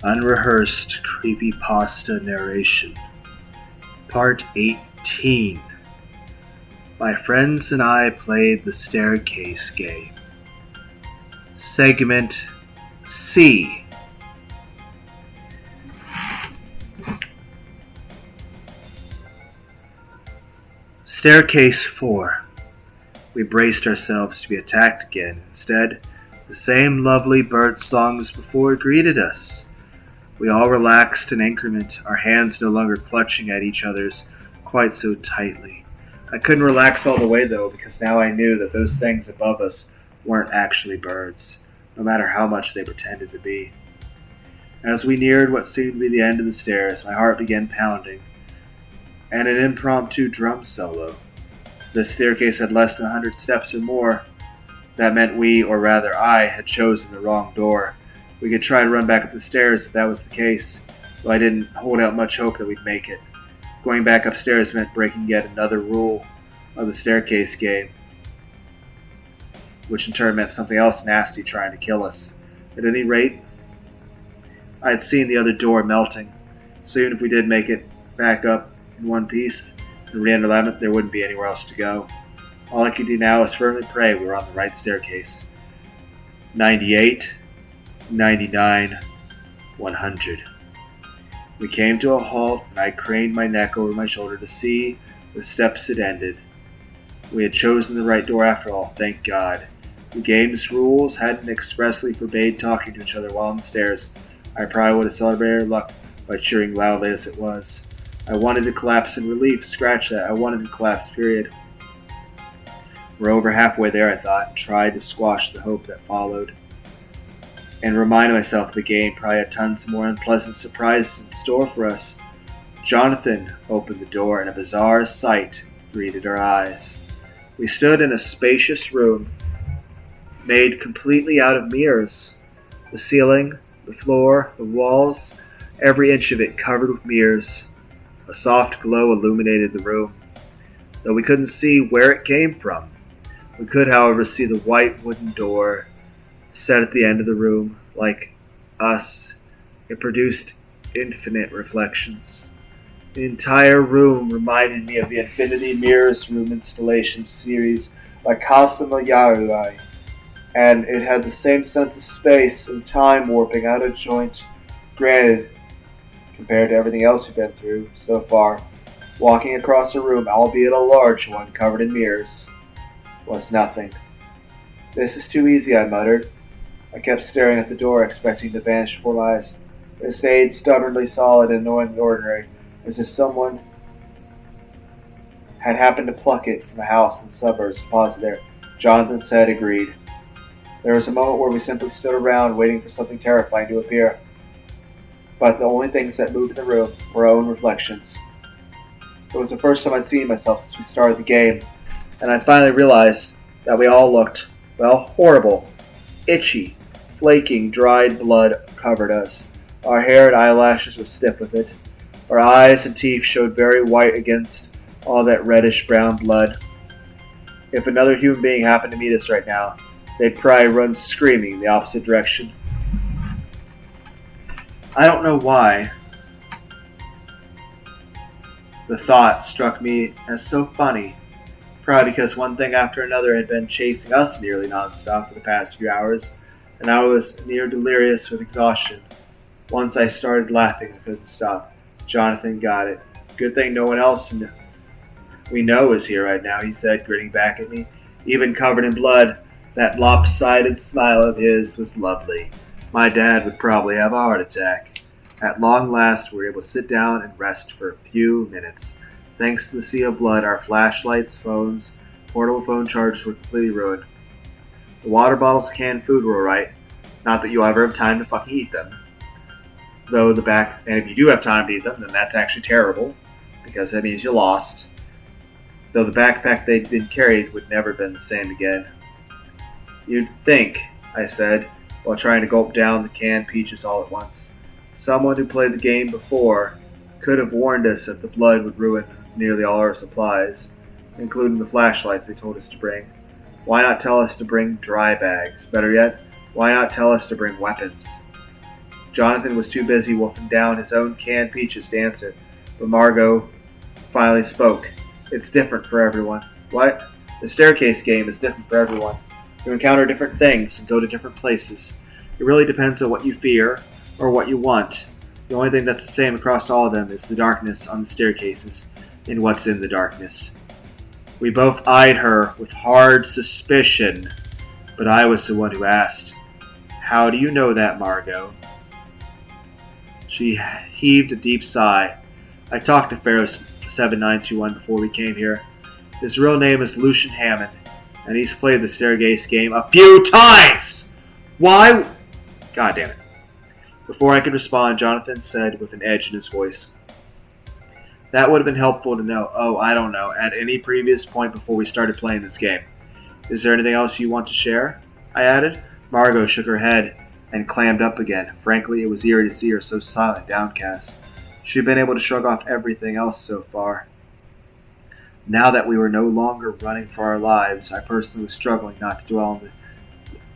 Unrehearsed Creepypasta Narration Part 18. My friends and I played the staircase game. Segment C. Staircase 4. We braced ourselves to be attacked again. Instead, the same lovely bird songs before greeted us. We all relaxed in increment, our hands no longer clutching at each other's quite so tightly. I couldn't relax all the way, though, because now I knew that those things above us weren't actually birds, no matter how much they pretended to be. As we neared what seemed to be the end of the stairs, my heart began pounding, and an impromptu drum solo. This staircase had less than 100 steps or more. That meant we, or rather I, had chosen the wrong door. We could try to run back up the stairs if that was the case, though I didn't hold out much hope that we'd make it. Going back upstairs meant breaking yet another rule of the staircase game, which in turn meant something else nasty trying to kill us. At any rate, I had seen the other door melting, so even if we did make it back up in one piece and re-enter it, there wouldn't be anywhere else to go. All I could do now was firmly pray we were on the right staircase. 98, 99, 100. We came to a halt, and I craned my neck over my shoulder to see the steps had ended. We had chosen the right door after all, thank God. The game's rules hadn't expressly forbade talking to each other while on the stairs. I probably would have celebrated our luck by cheering loudly as it was. I wanted to collapse in relief. Scratch that. I wanted to collapse, period. We're over halfway there, I thought, and tried to squash the hope that followed. And reminded myself the game probably had tons more unpleasant surprises in store for us. Jonathan opened the door, and a bizarre sight greeted our eyes. We stood in a spacious room made completely out of mirrors. The ceiling, the floor, the walls, every inch of it covered with mirrors. A soft glow illuminated the room, though we couldn't see where it came from. We could, however, see the white wooden door set at the end of the room. Like us, it produced infinite reflections. The entire room reminded me of the Infinity Mirrors Room installation series by Cosimo Yayoi, and it had the same sense of space and time warping out of joint. Granted, compared to everything else we've been through so far, walking across a room, albeit a large one covered in mirrors, was nothing. "This is too easy," I muttered. I kept staring at the door, expecting to vanish before my eyes. It stayed stubbornly solid and annoyingly ordinary, as if someone had happened to pluck it from a house in the suburbs and paused there. Jonathan said, agreed. There was a moment where we simply stood around, waiting for something terrifying to appear. But the only things that moved in the room were our own reflections. It was the first time I'd seen myself since we started the game, and I finally realized that we all looked, well, horrible. Itchy, flaking, dried blood covered us. Our hair and eyelashes were stiff with it. Our eyes and teeth showed very white against all that reddish-brown blood. If another human being happened to meet us right now, they'd probably run screaming in the opposite direction. I don't know why the thought struck me as so funny. Probably because one thing after another had been chasing us nearly nonstop for the past few hours, and I was near delirious with exhaustion. Once I started laughing, I couldn't stop. Jonathan got it. "Good thing no one else we know is here right now," he said, grinning back at me. Even covered in blood, that lopsided smile of his was lovely. My dad would probably have a heart attack. At long last, we were able to sit down and rest for a few minutes. Thanks to the sea of blood, our flashlights, phones, portable phone chargers were completely ruined. The water bottles and canned food were alright. Not that you'll ever have time to fucking eat them. And if you do have time to eat them, then that's actually terrible, because that means you lost. Though the backpack they'd been carried would never have been the same again. "You'd think," I said, while trying to gulp down the canned peaches all at once. "Someone who played the game before could have warned us that the blood would ruin nearly all our supplies, including the flashlights they told us to bring. Why not tell us to bring dry bags? Better yet, why not tell us to bring weapons?" Jonathan was too busy wolfing down his own canned peaches to answer, but Margot finally spoke. It's different for everyone. What? The staircase game is different for everyone. You encounter different things and go to different places. It really depends on what you fear or what you want. The only thing that's the same across all of them is the darkness on the staircases and what's in the darkness. We both eyed her with hard suspicion, but I was the one who asked, "How do you know that, Margot?" She heaved a deep sigh. I talked to Pharaoh 7921 before we came here. His real name is Lucian Hammond, and he's played the staircase game a few times! Why? God damn it. Before I could respond, Jonathan said with an edge in his voice, "That would have been helpful to know, I don't know, at any previous point before we started playing this game. Is there anything else you want to share?" I added. Margot shook her head and clammed up again. Frankly, it was eerie to see her so silent, downcast. She'd been able to shrug off everything else so far. Now that we were no longer running for our lives, I personally was struggling not to dwell on the...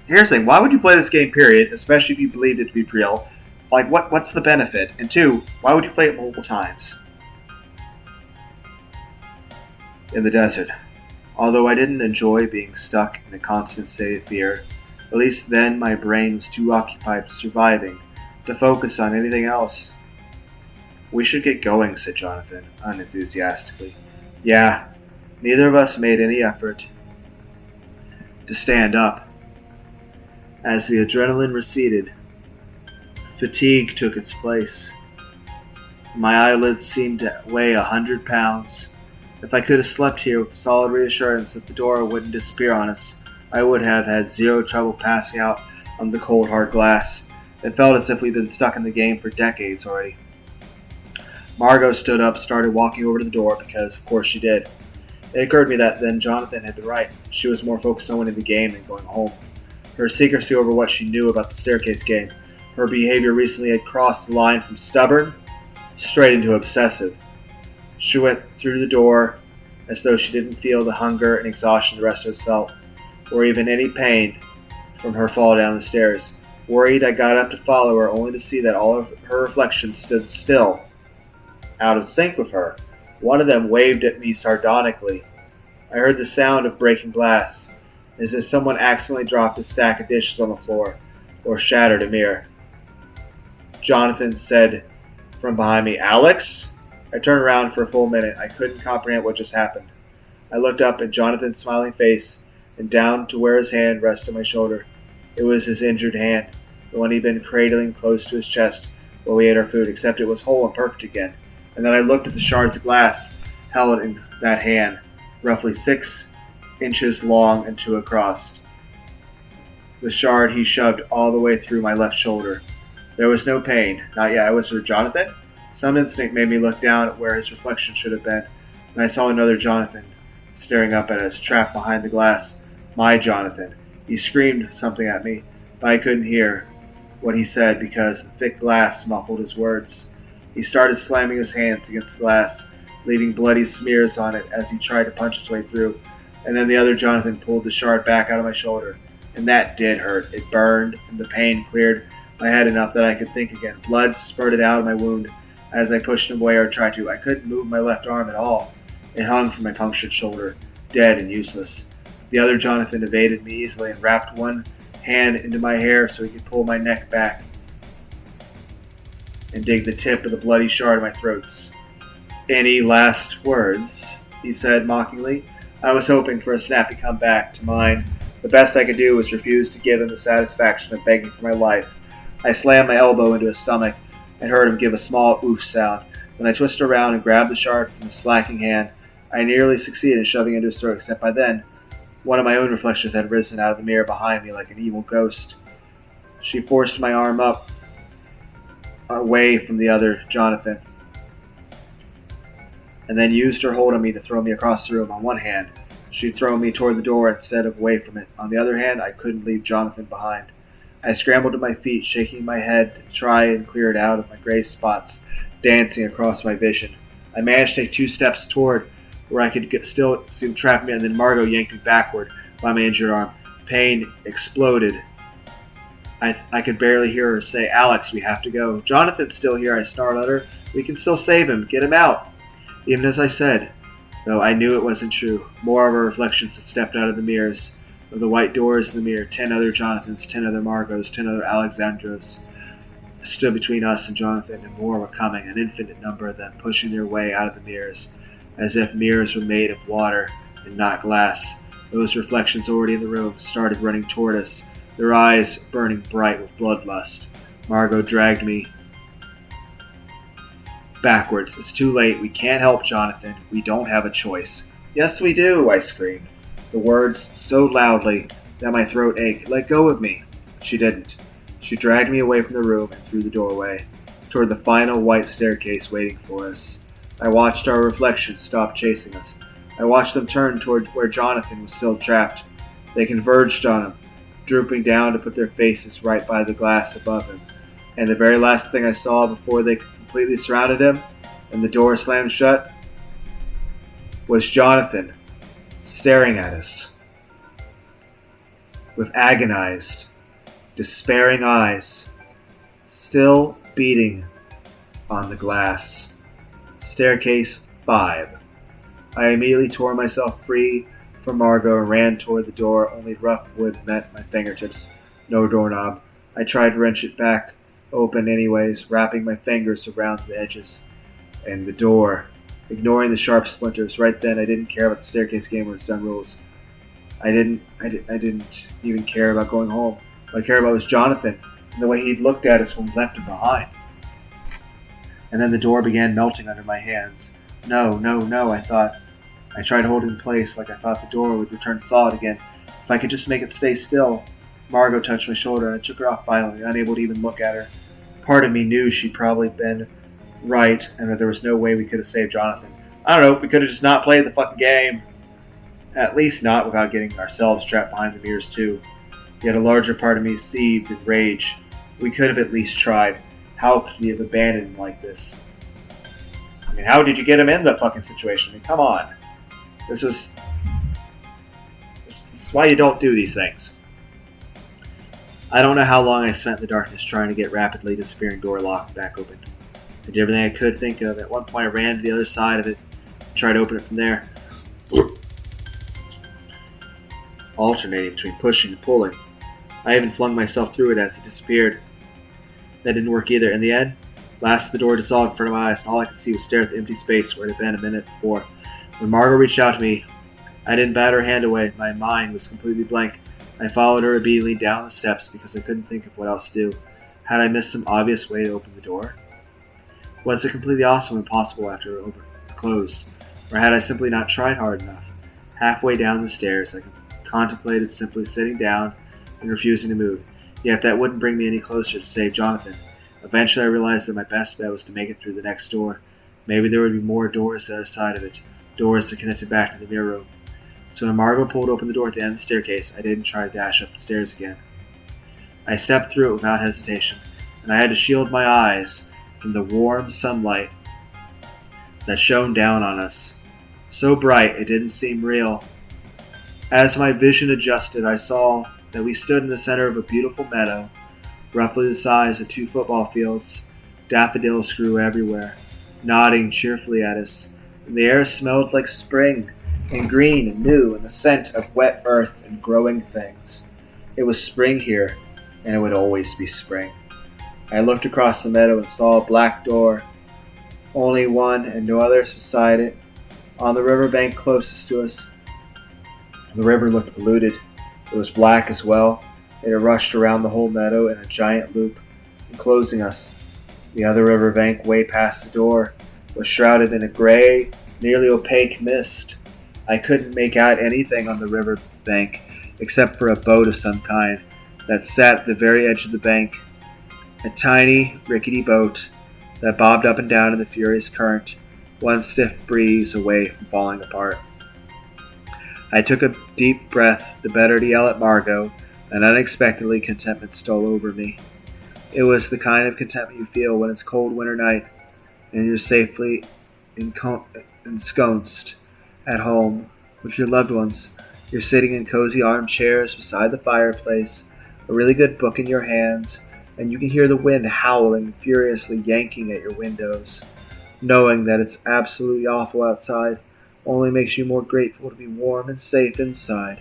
Here's the thing, why would you play this game, period, especially if you believed it to be real? Like, what's the benefit? And two, why would you play it multiple times? In the desert. Although I didn't enjoy being stuck in a constant state of fear, at least then my brain was too occupied with surviving to focus on anything else. "We should get going," said Jonathan, unenthusiastically. Yeah, neither of us made any effort to stand up. As the adrenaline receded, fatigue took its place. My eyelids seemed to weigh 100 pounds. If I could have slept here with the solid reassurance that the door wouldn't disappear on us, I would have had zero trouble passing out on the cold, hard glass. It felt as if we'd been stuck in the game for decades already. Margot stood up, started walking over to the door because, of course, she did. It occurred to me that then Jonathan had been right. She was more focused on winning the game than going home. Her secrecy over what she knew about the staircase game, her behavior recently had crossed the line from stubborn straight into obsessive. She went through the door as though she didn't feel the hunger and exhaustion the rest of us felt, or even any pain from her fall down the stairs. Worried, I got up to follow her, only to see that all of her reflections stood still, out of sync with her. One of them waved at me sardonically. I heard the sound of breaking glass, as if someone accidentally dropped a stack of dishes on the floor, or shattered a mirror. Jonathan said from behind me, "Alex?" I turned around for a full minute. I couldn't comprehend what just happened. I looked up at Jonathan's smiling face and down to where his hand rested on my shoulder. It was his injured hand, the one he'd been cradling close to his chest while we ate our food, except it was whole and perfect again. And then I looked at the shards of glass held in that hand, roughly 6 inches long and 2 across. The shard he shoved all the way through my left shoulder. There was no pain. Not yet. I whispered, "Jonathan?" Some instinct made me look down at where his reflection should have been, and I saw another Jonathan staring up at us, trapped behind the glass. My Jonathan. He screamed something at me, but I couldn't hear what he said because the thick glass muffled his words. He started slamming his hands against the glass, leaving bloody smears on it as he tried to punch his way through. And then the other Jonathan pulled the shard back out of my shoulder, and that did hurt. It burned, and the pain cleared my head enough that I could think again. Blood spurted out of my wound as I pushed him away or tried to. I couldn't move my left arm at all. It hung from my punctured shoulder, dead and useless. The other Jonathan evaded me easily and wrapped one hand into my hair so he could pull my neck back and dig the tip of the bloody shard in my throats. "Any last words?" he said mockingly. I was hoping for a snappy comeback to mine. The best I could do was refuse to give him the satisfaction of begging for my life. I slammed my elbow into his stomach and heard him give a small oof sound. When I twisted around and grabbed the shard from his slacking hand, I nearly succeeded in shoving it into his throat, except by then, one of my own reflections had risen out of the mirror behind me like an evil ghost. She forced my arm up, away from the other Jonathan, and then used her hold on me to throw me across the room. On one hand, she'd thrown me toward the door instead of away from it. On the other hand, I couldn't leave Jonathan behind. I scrambled to my feet, shaking my head to try and clear it out of my gray spots dancing across my vision. I managed to take 2 steps toward where I could still see him trapping me, and then Margot yanked me backward by my injured arm. Pain exploded I could barely hear her say, "Alex, we have to go." "Jonathan's still here," I snarled at her. "We can still save him. Get him out." Even as I said, though I knew it wasn't true, more of our reflections had stepped out of the mirrors, of the white doors in the mirror. 10 other Jonathans, 10 other Margos, 10 other Alexandros stood between us and Jonathan, and more were coming, an infinite number of them pushing their way out of the mirrors, as if mirrors were made of water and not glass. Those reflections already in the room started running toward us, their eyes burning bright with bloodlust. Margot dragged me backwards. "It's too late. We can't help Jonathan. We don't have a choice." "Yes, we do," I screamed, the words so loudly that my throat ached. "Let go of me." She didn't. She dragged me away from the room and through the doorway, toward the final white staircase waiting for us. I watched our reflections stop chasing us. I watched them turn toward where Jonathan was still trapped. They converged on him, drooping down to put their faces right by the glass above him. And the very last thing I saw before they completely surrounded him and the door slammed shut was Jonathan staring at us with agonized, despairing eyes, still beating on the glass. Staircase 5. I immediately tore myself free from Margot and ran toward the door. Only rough wood met my fingertips, no doorknob. I tried to wrench it back open anyways, wrapping my fingers around the edges and the door, ignoring the sharp splinters. Right then, I didn't care about the staircase game or its done rules. I didn't even care about going home. What I cared about was Jonathan and the way he'd looked at us when we left him behind. And then the door began melting under my hands. No, I thought. I tried to hold it in place like I thought the door would return solid again. If I could just make it stay still. Margot touched my shoulder and I took her off violently, unable to even look at her. Part of me knew she'd probably been right and that there was no way we could have saved Jonathan. I don't know, we could have just not played the fucking game. At least not without getting ourselves trapped behind the mirrors too. Yet a larger part of me seethed in rage. We could have at least tried. How could we have abandoned him like this? I mean, how did you get him in the fucking situation? I mean, come on. This is why you don't do these things. I don't know how long I spent in the darkness trying to get rapidly disappearing door locked back open. I did everything I could think of. At one point I ran to the other side of it and tried to open it from there, alternating between pushing and pulling. I even flung myself through it as it disappeared. That didn't work either. In the end, last the door dissolved in front of my eyes, and all I could see was stare at the empty space where it had been a minute before. When Margot reached out to me, I didn't bat her hand away. My mind was completely blank. I followed her obediently down the steps because I couldn't think of what else to do. Had I missed some obvious way to open the door? Was it completely awesome and impossible after it closed? Or had I simply not tried hard enough? Halfway down the stairs, I contemplated simply sitting down and refusing to move. Yet that wouldn't bring me any closer to save Jonathan. Eventually I realized that my best bet was to make it through the next door. Maybe there would be more doors the other side of it, doors that connected back to the mirror room. So when Margot pulled open the door at the end of the staircase, I didn't try to dash up the stairs again. I stepped through it without hesitation, and I had to shield my eyes from the warm sunlight that shone down on us. So bright it didn't seem real. As my vision adjusted, I saw that we stood in the center of a beautiful meadow, roughly the size of 2 football fields. Daffodils grew everywhere, nodding cheerfully at us, and the air smelled like spring, and green and new, and the scent of wet earth and growing things. It was spring here, and it would always be spring. I looked across the meadow and saw a black door, only one and no others beside it, on the riverbank closest to us. The river looked polluted. It was black as well. It had rushed around the whole meadow in a giant loop, enclosing us. The other riverbank, way past the door, was shrouded in a gray, nearly opaque mist. I couldn't make out anything on the river bank except for a boat of some kind that sat at the very edge of the bank. A tiny, rickety boat that bobbed up and down in the furious current, one stiff breeze away from falling apart. I took a deep breath, the better to yell at Margot, and unexpectedly contentment stole over me. It was the kind of contentment you feel when it's cold winter night and you're safely ensconced at home with your loved ones. You're sitting in cozy armchairs beside the fireplace, a really good book in your hands, and you can hear the wind howling, furiously yanking at your windows. Knowing that it's absolutely awful outside only makes you more grateful to be warm and safe inside.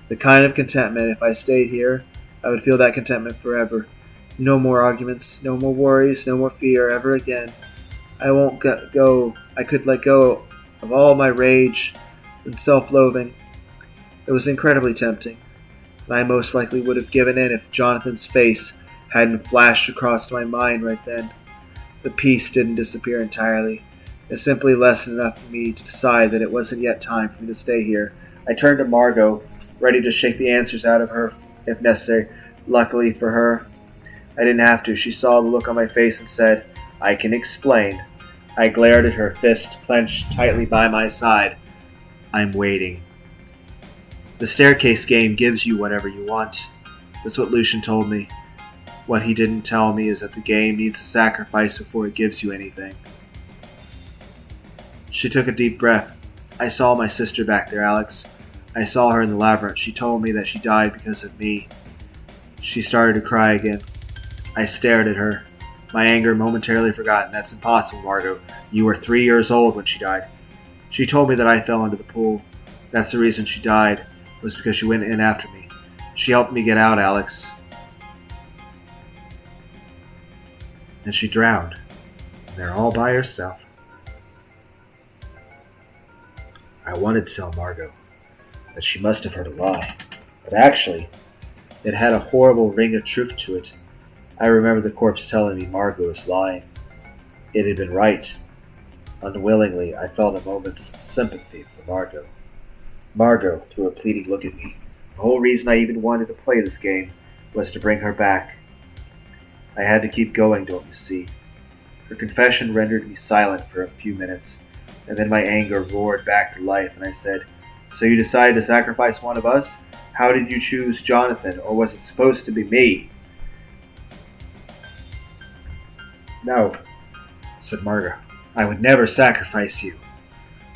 The kind of contentment, if I stayed here, I would feel that contentment forever. No more arguments, no more worries, no more fear ever again. I could let go of all my rage and self-loathing. It was incredibly tempting, and I most likely would have given in if Jonathan's face hadn't flashed across my mind right then. The peace didn't disappear entirely. It simply lessened enough for me to decide that it wasn't yet time for me to stay here. I turned to Margot, ready to shake the answers out of her if necessary. Luckily for her, I didn't have to. She saw the look on my face and said, "I can explain." I glared at her, fist clenched tightly by my side. "I'm waiting." The staircase game gives you whatever you want. That's what Lucian told me. What he didn't tell me is that the game needs a sacrifice before it gives you anything. She took a deep breath. "I saw my sister back there, Alex. I saw her in the labyrinth. She told me that she died because of me." She started to cry again. I stared at her, my anger momentarily forgotten. "That's impossible, Margot. You were 3 years old when she died." "She told me that I fell into the pool. That's the reason she died. It was because she went in after me. She helped me get out, Alex. And she drowned. There all by herself." I wanted to tell Margot that she must have heard a lie, but actually, it had a horrible ring of truth to it. I remember the corpse telling me Margot was lying. It had been right. Unwillingly, I felt a moment's sympathy for Margot. Margot threw a pleading look at me. The whole reason I even wanted to play this game was to bring her back. I had to keep going, don't you see? Her confession rendered me silent for a few minutes, and then my anger roared back to life, and I said, "So you decided to sacrifice one of us? How did you choose Jonathan, or was it supposed to be me?" "No," said Margot. "I would never sacrifice you."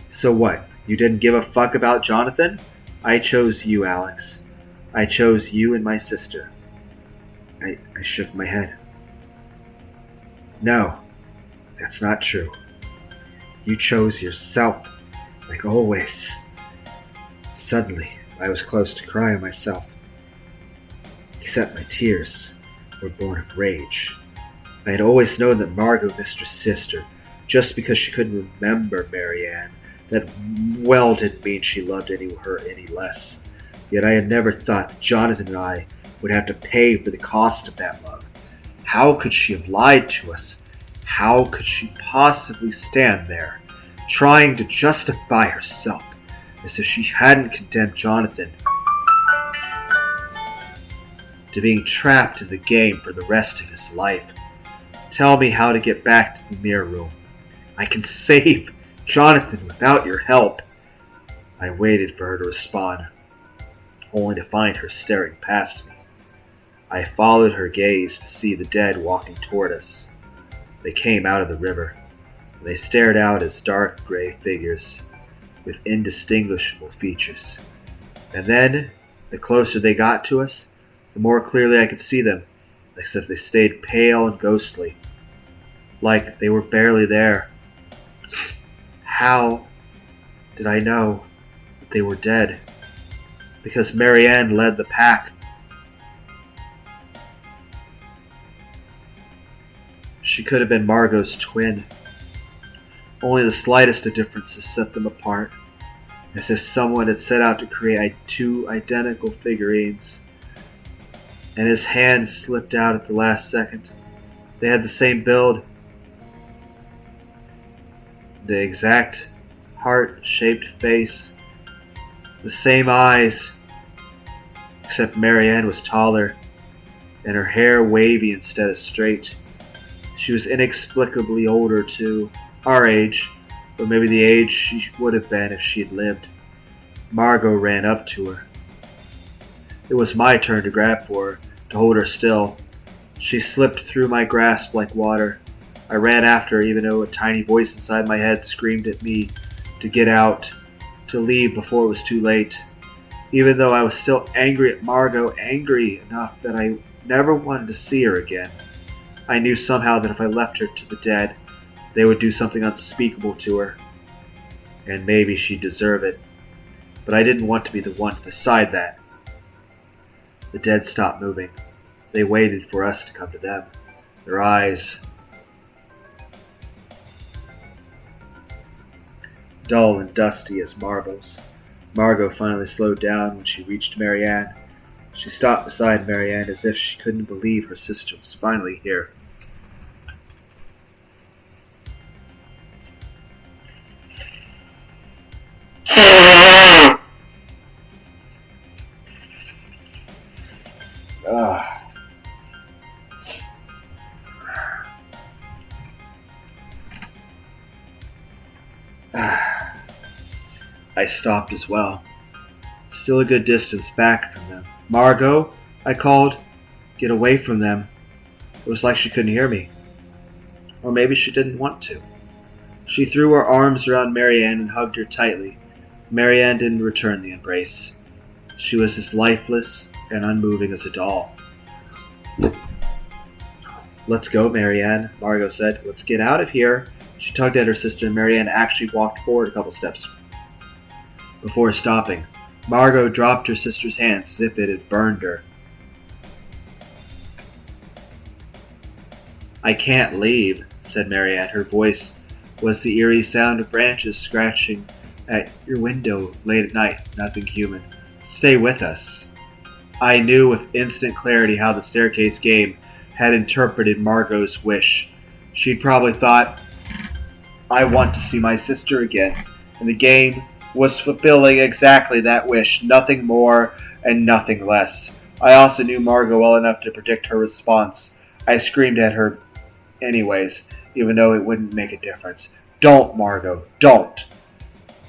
"So what? You didn't give a fuck about Jonathan?" "I chose you, Alex. I chose you and my sister." I shook my head. "No, that's not true. You chose yourself, like always." Suddenly, I was close to crying myself. Except my tears were born of rage. I had always known that Margot missed her sister, just because she couldn't remember Marianne. That well didn't mean she loved her any less. Yet I had never thought that Jonathan and I would have to pay for the cost of that love. How could she have lied to us? How could she possibly stand there, trying to justify herself, as if she hadn't condemned Jonathan to being trapped in the game for the rest of his life? Tell me how to get back to the mirror room. I can save Jonathan without your help. I waited for her to respond, only to find her staring past me. I followed her gaze to see the dead walking toward us. They came out of the river, and they stared out as dark gray figures with indistinguishable features. And then, the closer they got to us, the more clearly I could see them, except they stayed pale and ghostly, like they were barely there. How did I know that they were dead? Because Marianne led the pack. She could have been Margot's twin. Only the slightest of differences set them apart, as if someone had set out to create two identical figurines, and his hand slipped out at the last second. They had the same build, the exact heart-shaped face, the same eyes, except Marianne was taller, and her hair wavy instead of straight. She was inexplicably older too, our age, or maybe the age she would have been if she had lived. Margot ran up to her. It was my turn to grab for her, to hold her still. She slipped through my grasp like water. I ran after her even though a tiny voice inside my head screamed at me to get out, to leave before it was too late. Even though I was still angry at Margot, angry enough that I never wanted to see her again. I knew somehow that if I left her to the dead, they would do something unspeakable to her. And maybe she'd deserve it. But I didn't want to be the one to decide that. The dead stopped moving. They waited for us to come to them. Their eyes dull and dusty as marbles. Margot finally slowed down when she reached Marianne. She stopped beside Marianne as if she couldn't believe her sister was finally here. I stopped as well, still a good distance back from them. "Margot," I called. "Get away from them." It was like she couldn't hear me. Or maybe she didn't want to. She threw her arms around Marianne and hugged her tightly. Marianne didn't return the embrace. She was as lifeless and unmoving as a doll. "Let's go, Marianne," Margot said. "Let's get out of here." She tugged at her sister, and Marianne actually walked forward a couple steps before stopping. Margot dropped her sister's hands as if it had burned her. "I can't leave," said Marianne. Her voice was the eerie sound of branches scratching at your window late at night. Nothing human. "Stay with us." I knew with instant clarity how the staircase game had interpreted Margot's wish. She'd probably thought, "I want to see my sister again," and the game was fulfilling exactly that wish, nothing more and nothing less. I also knew Margot well enough to predict her response. I screamed at her anyways, even though it wouldn't make a difference. "Don't, Margot, don't!"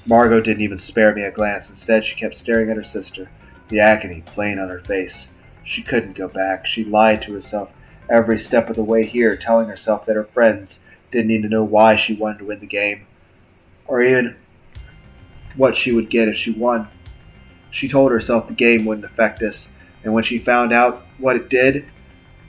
Margot didn't even spare me a glance. Instead, she kept staring at her sister, the agony plain on her face. She couldn't go back. She lied to herself every step of the way here, telling herself that her friends didn't need to know why she wanted to win the game, or even what she would get if she won. She told herself the game wouldn't affect us, and when she found out what it did,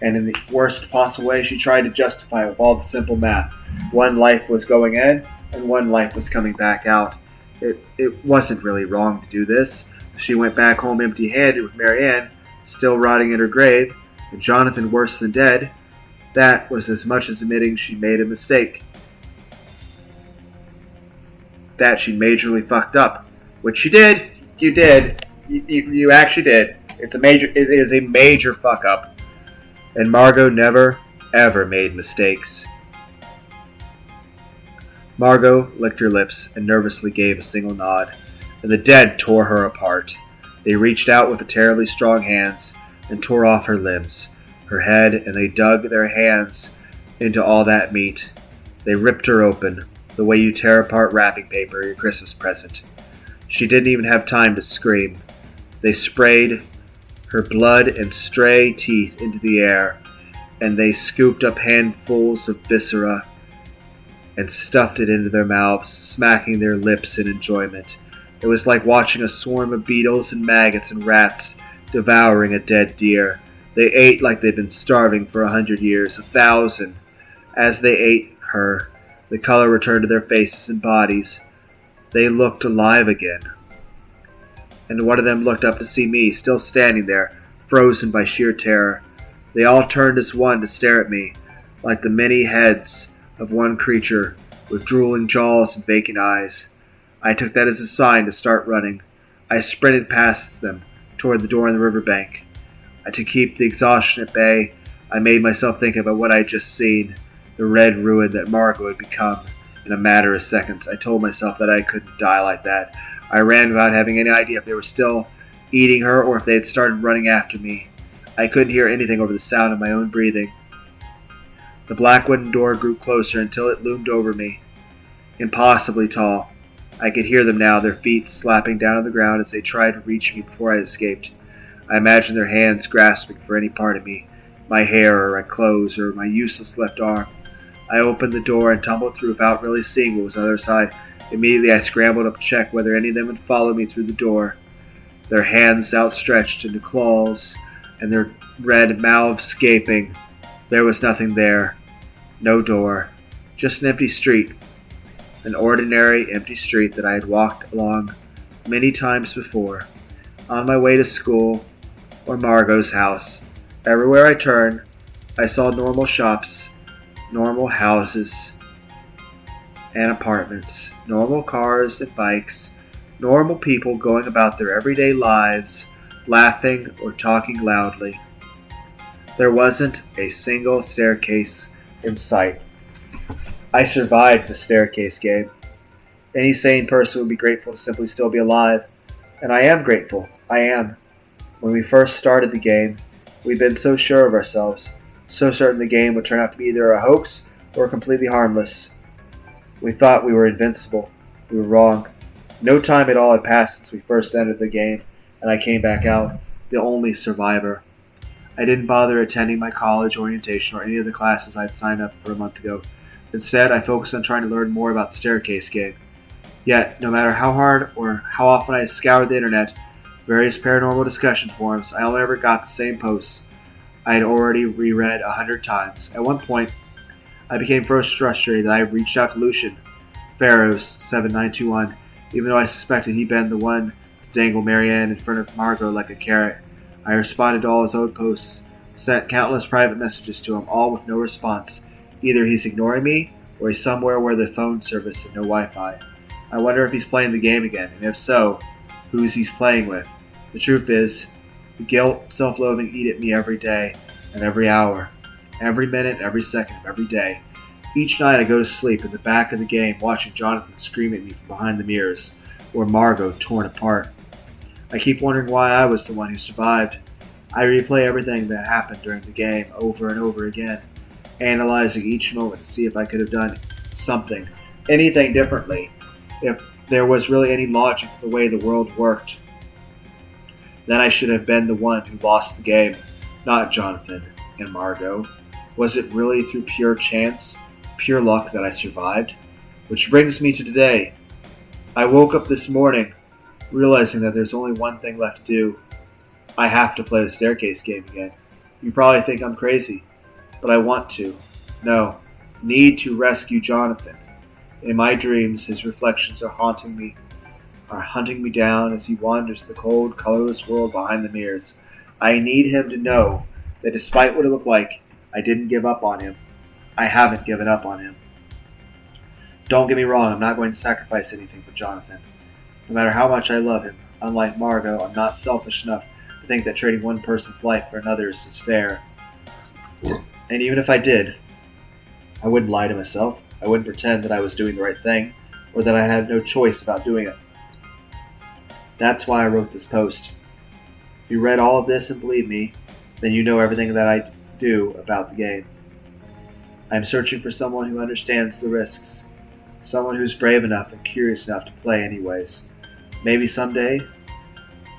and in the worst possible way, she tried to justify it with all the simple math. One life was going in, and one life was coming back out. It wasn't really wrong to do this. She went back home empty-handed with Marianne still rotting in her grave, and Jonathan worse than dead. That was as much as admitting she made a mistake. That she majorly fucked up. Which she did. You did. You actually did. It is a major fuck up. And Margot never, ever made mistakes. Margot licked her lips and nervously gave a single nod, and the dead tore her apart. They reached out with terribly strong hands and tore off her limbs, her head, and they dug their hands into all that meat. They ripped her open, the way you tear apart wrapping paper, your Christmas present. She didn't even have time to scream. They sprayed her blood and stray teeth into the air, and they scooped up handfuls of viscera and stuffed it into their mouths, smacking their lips in enjoyment. It was like watching a swarm of beetles and maggots and rats devouring a dead deer. They ate like they'd been starving for 100 years, 1,000. As they ate her, the color returned to their faces and bodies. They looked alive again. And one of them looked up to see me, still standing there, frozen by sheer terror. They all turned as one to stare at me, like the many heads of one creature, with drooling jaws and vacant eyes. I took that as a sign to start running. I sprinted past them, toward the door on the riverbank. To keep the exhaustion at bay, I made myself think about what I had just seen, the red ruin that Margot had become. In a matter of seconds, I told myself that I couldn't die like that. I ran without having any idea if they were still eating her or if they had started running after me. I couldn't hear anything over the sound of my own breathing. The black wooden door grew closer until it loomed over me, impossibly tall. I could hear them now, their feet slapping down on the ground as they tried to reach me before I escaped. I imagined their hands grasping for any part of me, my hair or my clothes or my useless left arm. I opened the door and tumbled through without really seeing what was on the other side. Immediately I scrambled up to check whether any of them had followed me through the door. their hands outstretched into claws, and their red mouths gaping. There was nothing there. No door. Just an empty street. An ordinary empty street that I had walked along many times before, on my way to school or Margot's house. Everywhere I turned, I saw normal shops, normal houses and apartments, normal cars and bikes, normal people going about their everyday lives, laughing or talking loudly. There wasn't a single staircase in sight. I survived the staircase game. Any sane person would be grateful to simply still be alive, and I am grateful. I am. When we first started the game, we'd been so sure of ourselves, so certain the game would turn out to be either a hoax or completely harmless. We thought we were invincible. We were wrong. No time at all had passed since we first entered the game, and I came back out, the only survivor. I didn't bother attending my college orientation or any of the classes I'd signed up for a month ago. Instead, I focused on trying to learn more about the staircase game. Yet, no matter how hard or how often I scoured the internet, various paranormal discussion forums, I only ever got the same posts I had already reread 100 times. At one point, I became first frustrated that I reached out to Lucian, Pharaohs7921, even though I suspected he'd been the one to dangle Marianne in front of Margot like a carrot. I responded to all his old posts, sent countless private messages to him, all with no response. Either he's ignoring me, or he's somewhere where the phone service and no Wi-Fi. I wonder if he's playing the game again, and if so, who's he's playing with. The truth is, the guilt, self-loathing eat at me every day and every hour, every minute, every second of every day. Each night I go to sleep in the back of the game watching Jonathan scream at me from behind the mirrors, or Margot torn apart. I keep wondering why I was the one who survived. I replay everything that happened during the game over and over again, analyzing each moment to see if I could have done something, anything differently, if there was really any logic to the way the world worked. Then I should have been the one who lost the game, not Jonathan and Margot. Was it really through pure chance, pure luck that I survived? Which brings me to today. I woke up this morning realizing that there's only one thing left to do. I have to play the staircase game again. You probably think I'm crazy, but I want to. No, need to rescue Jonathan. In my dreams, his reflections are hunting me down as he wanders the cold, colorless world behind the mirrors. I need him to know that despite what it looked like, I didn't give up on him. I haven't given up on him. Don't get me wrong, I'm not going to sacrifice anything for Jonathan. No matter how much I love him, unlike Margot, I'm not selfish enough to think that trading one person's life for another's is fair. And even if I did, I wouldn't lie to myself. I wouldn't pretend that I was doing the right thing, or that I had no choice about doing it. That's why I wrote this post. If you read all of this and believe me, then you know everything that I do about the game. I am searching for someone who understands the risks, someone who's brave enough and curious enough to play anyways. Maybe someday,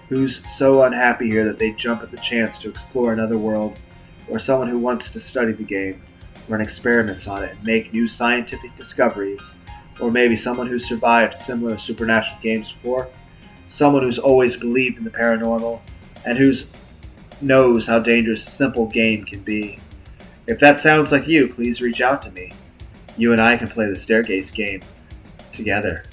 who's so unhappy here that they jump at the chance to explore another world, or someone who wants to study the game, run experiments on it, and make new scientific discoveries, or maybe someone who's survived similar supernatural games before, someone who's always believed in the paranormal, and who knows how dangerous a simple game can be. If that sounds like you, please reach out to me. You and I can play the staircase game together.